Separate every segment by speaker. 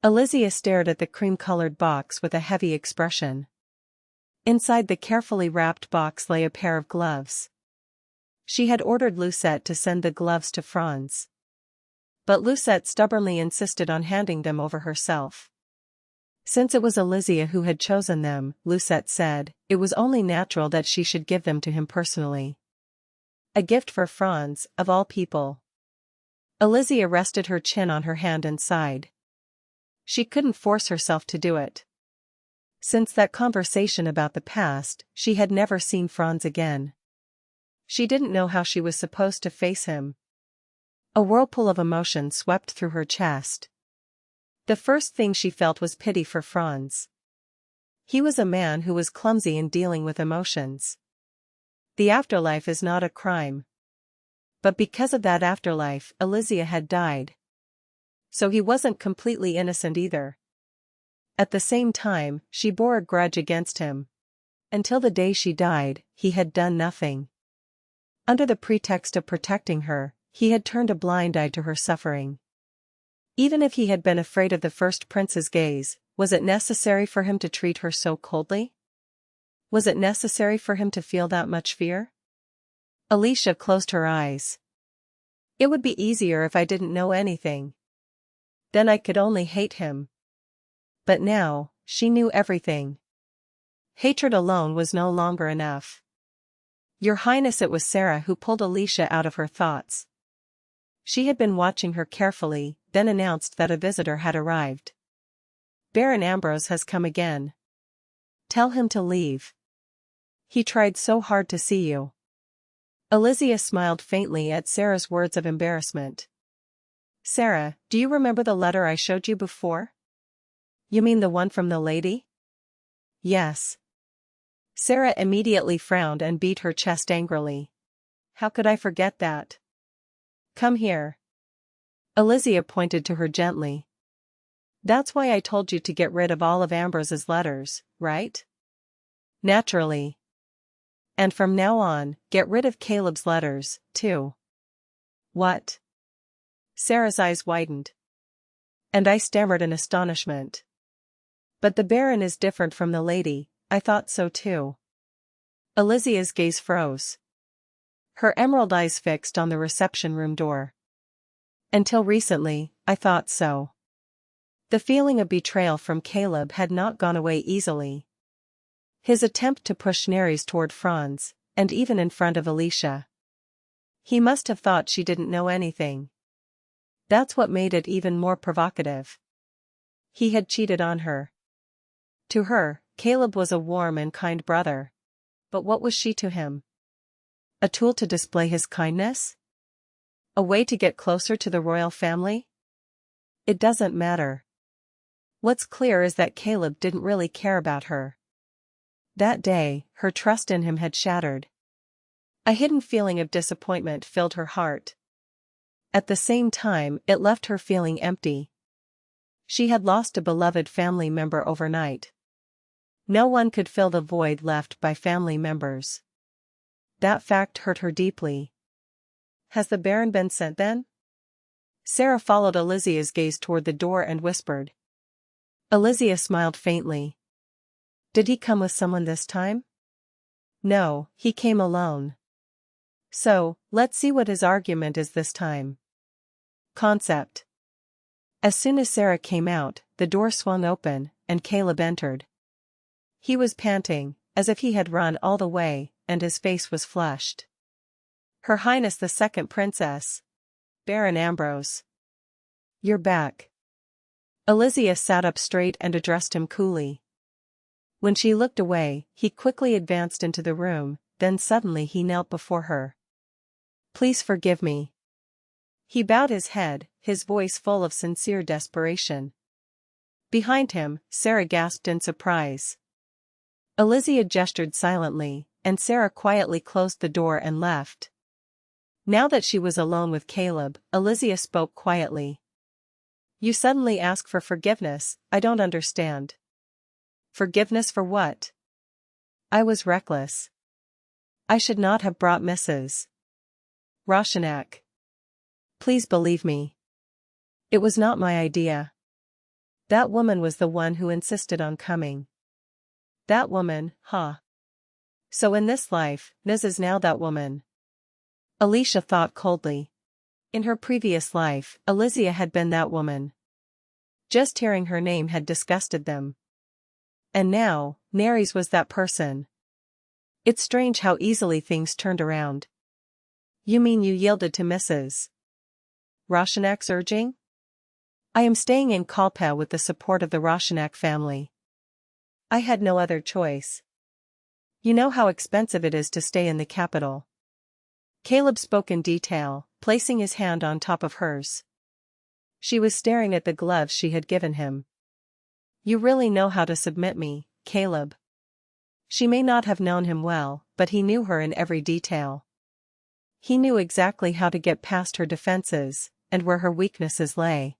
Speaker 1: Elisia stared at the cream-colored box with a heavy expression. Inside the carefully wrapped box lay a pair of gloves. She had ordered Lucette to send the gloves to Franz. But Lucette stubbornly insisted on handing them over herself. Since it was Elisia who had chosen them, Lucette said, it was only natural that she should give them to him personally. A gift for Franz, of all people. Elisia rested her chin on her hand and sighed. She couldn't force herself to do it. Since that conversation about the past, she had never seen Franz again. She didn't know how she was supposed to face him. A whirlpool of emotion swept through her chest. The first thing she felt was pity for Franz. He was a man who was clumsy in dealing with emotions. The afterlife is not a crime. But because of that afterlife, Elisia had died. So he wasn't completely innocent either. At the same time, she bore a grudge against him. Until the day she died, he had done nothing. Under the pretext of protecting her, he had turned a blind eye to her suffering. Even if he had been afraid of the first prince's gaze, was it necessary for him to treat her so coldly? Was it necessary for him to feel that much fear? Aleisha closed her eyes. It would be easier if I didn't know anything. Then I could only hate him. But now, she knew everything. Hatred alone was no longer enough. Your Highness, it was Sarah who pulled Aleisha out of her thoughts. She had been watching her carefully, then announced that a visitor had arrived. Baron Ambrose has come again. Tell him to leave. He tried so hard to see you. Elisia smiled faintly at Sarah's words of embarrassment. Sarah, do you remember the letter I showed you before? You mean the one from the lady? Yes. Sarah immediately frowned and beat her chest angrily. How could I forget that? Come here. Elisia pointed to her gently. That's why I told you to get rid of all of Ambrose's letters, right? Naturally. And from now on, get rid of Caleb's letters, too. What? Sarah's eyes widened. And I stammered in astonishment. But the Baron is different from the lady, I thought so too. Elisia's gaze froze. Her emerald eyes fixed on the reception room door. Until recently, I thought so. The feeling of betrayal from Caleb had not gone away easily. His attempt to push Nerys toward Franz, and even in front of Aleisha. He must have thought she didn't know anything. That's what made it even more provocative. He had cheated on her. To her, Caleb was a warm and kind brother. But what was she to him? A tool to display his kindness? A way to get closer to the royal family? It doesn't matter. What's clear is that Caleb didn't really care about her. That day, her trust in him had shattered. A hidden feeling of disappointment filled her heart. At the same time, it left her feeling empty. She had lost a beloved family member overnight. No one could fill the void left by family members. That fact hurt her deeply. Has the Baron been sent then? Sarah followed Elisia's gaze toward the door and whispered. Elisia smiled faintly. Did he come with someone this time? No, he came alone. So, let's see what his argument is this time. Concept. As soon as Sarah came out, the door swung open, and Caleb entered. He was panting, as if he had run all the way, and his face was flushed. Her Highness the Second Princess. Baron Ambrose. You're back. Elisia sat up straight and addressed him coolly. When she looked away, he quickly advanced into the room, then suddenly he knelt before her. Please forgive me. He bowed his head, his voice full of sincere desperation. Behind him, Sarah gasped in surprise. Elisia gestured silently, and Sarah quietly closed the door and left. Now that she was alone with Caleb, Elisia spoke quietly. You suddenly ask for forgiveness, I don't understand. Forgiveness for what? I was reckless. I should not have brought Mrs. Roshanak. Please believe me. It was not my idea. That woman was the one who insisted on coming. That woman, huh? So in this life, Niz is now that woman. Aleisha thought coldly. In her previous life, Elisia had been that woman. Just hearing her name had disgusted them. And now, Neres was that person. It's strange how easily things turned around. You mean you yielded to Mrs. Roshanak's urging? I am staying in Kalpa with the support of the Roshanak family. I had no other choice. You know how expensive it is to stay in the capital. Caleb spoke in detail, placing his hand on top of hers. She was staring at the gloves she had given him. You really know how to submit me, Caleb. She may not have known him well, but he knew her in every detail. He knew exactly how to get past her defenses, and where her weaknesses lay.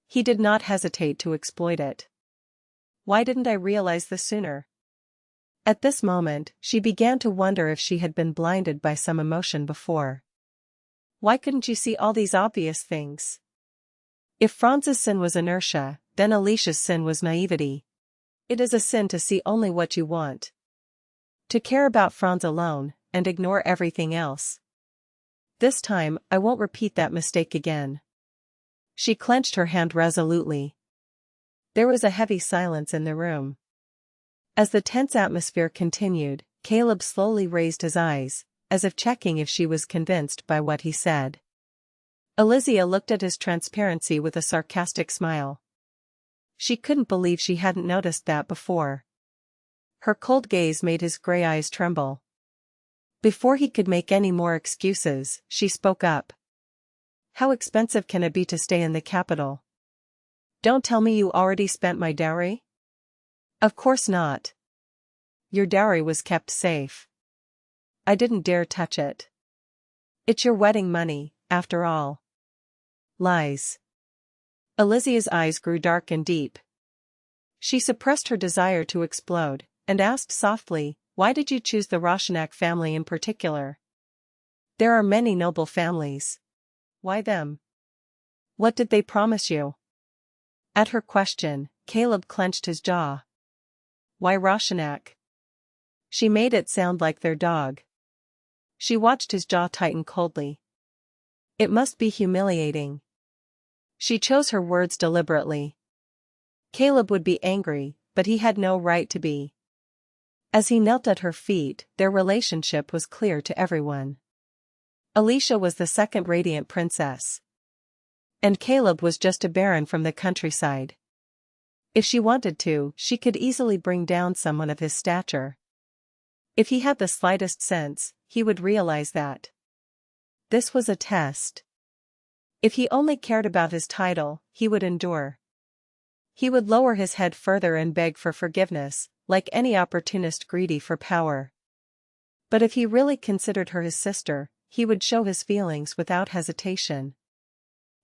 Speaker 1: He did not hesitate to exploit it. Why didn't I realize this sooner? At this moment, she began to wonder if she had been blinded by some emotion before. Why couldn't you see all these obvious things? If Franz's sin was inertia, then Aleisha's sin was naivety. It is a sin to see only what you want. To care about Franz alone, and ignore everything else. This time, I won't repeat that mistake again. She clenched her hand resolutely. There was a heavy silence in the room. As the tense atmosphere continued, Caleb slowly raised his eyes, as if checking if she was convinced by what he said. Elisia looked at his transparency with a sarcastic smile. She couldn't believe she hadn't noticed that before. Her cold gaze made his gray eyes tremble. Before he could make any more excuses, she spoke up. How expensive can it be to stay in the capital? Don't tell me you already spent my dowry? Of course not. Your dowry was kept safe. I didn't dare touch it. It's your wedding money, after all. Lies. Elisia's eyes grew dark and deep. She suppressed her desire to explode, and asked softly, why did you choose the Roshanak family in particular? There are many noble families. Why them? What did they promise you? At her question, Caleb clenched his jaw. Why Roshanak? She made it sound like their dog. She watched his jaw tighten coldly. It must be humiliating. She chose her words deliberately. Caleb would be angry, but he had no right to be. As he knelt at her feet, their relationship was clear to everyone. Aleisha was the second radiant princess. And Caleb was just a baron from the countryside. If she wanted to, she could easily bring down someone of his stature. If he had the slightest sense, he would realize that. This was a test. If he only cared about his title, he would endure. He would lower his head further and beg for forgiveness, like any opportunist greedy for power. But if he really considered her his sister, he would show his feelings without hesitation.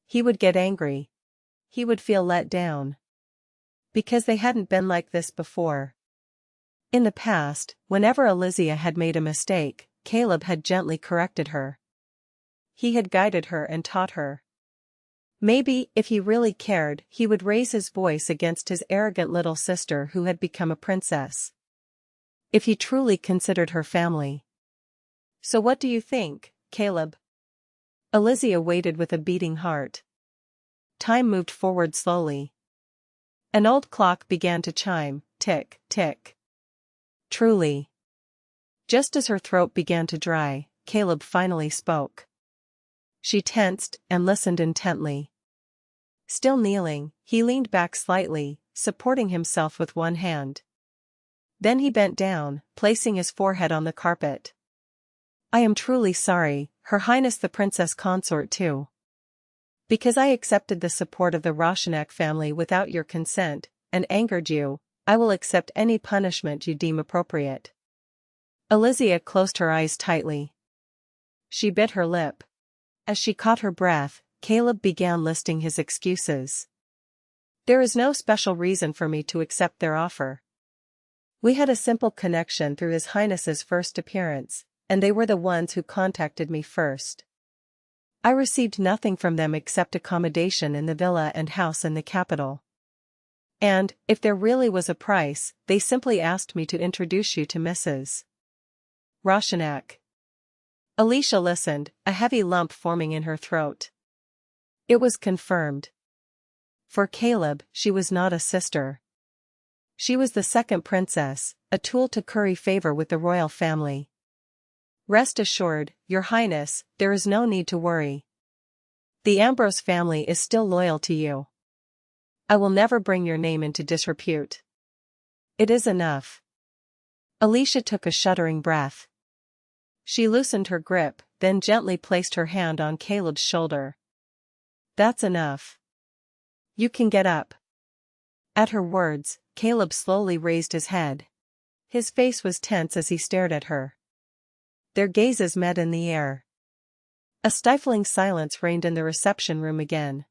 Speaker 1: He would get angry. He would feel let down. Because they hadn't been like this before. In the past, whenever Elisia had made a mistake, Caleb had gently corrected her. He had guided her and taught her. Maybe, if he really cared, he would raise his voice against his arrogant little sister who had become a princess. If he truly considered her family. So what do you think, Caleb? Elisia waited with a beating heart. Time moved forward slowly. An old clock began to chime, tick, tick. Truly. Just as her throat began to dry, Caleb finally spoke. She tensed and listened intently. Still kneeling, he leaned back slightly, supporting himself with one hand. Then he bent down, placing his forehead on the carpet. I am truly sorry, Her Highness the Princess Consort too. Because I accepted the support of the Roshanak family without your consent, and angered you, I will accept any punishment you deem appropriate. Elisia closed her eyes tightly. She bit her lip. As she caught her breath, Caleb began listing his excuses. There is no special reason for me to accept their offer. We had a simple connection through His Highness's first appearance, and they were the ones who contacted me first. I received nothing from them except accommodation in the villa and house in the capital. And, if there really was a price, they simply asked me to introduce you to Mrs. Roshanak. Aleisha listened, a heavy lump forming in her throat. It was confirmed. For Caleb, she was not a sister. She was the second princess, a tool to curry favor with the royal family. Rest assured, Your Highness, there is no need to worry. The Ambrose family is still loyal to you. I will never bring your name into disrepute. It is enough. Aleisha took a shuddering breath. She loosened her grip, then gently placed her hand on Caleb's shoulder. That's enough. You can get up. At her words, Caleb slowly raised his head. His face was tense as he stared at her. Their gazes met in the air. A stifling silence reigned in the reception room again.